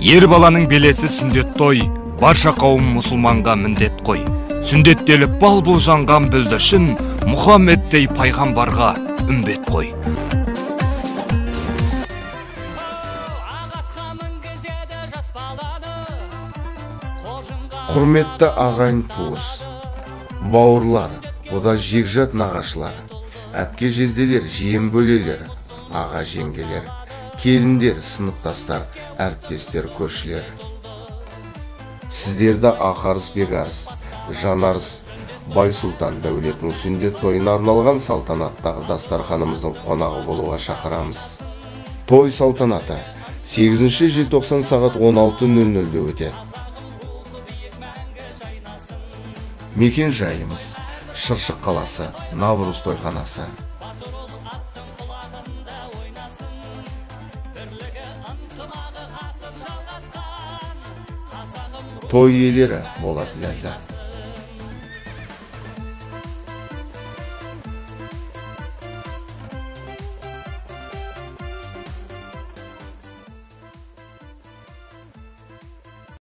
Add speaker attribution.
Speaker 1: Ер баланың белесі сүндет той, барша қауым мұсылманға міндет қой. Сүндеттеліп бал бұлжанған бүлдіршін, Мұхаммедтей пайғамбарға үмбет қой.
Speaker 2: Құрметті ағайын туыс, бауырлар, ода жекжат нағашылар, әпке жезделер, жиен бөлелер, аға жеңгелер, келіндер, сыныптастар, әріптестер, көршілер. Сіздерді Ақарыс Бекарыс, Жанарыс, Байсұлтан Дәулеттің сүндет тойына арналған салтанаттағы дастарханымыздың қонағы болуға шақырамыз. Той салтанаты 8 желтоқсан сағат 16:00-де өтеді. Мекен жайымыз Шыршық қаласы, Навруз тойханасы. Той иелері Болат Ләззат.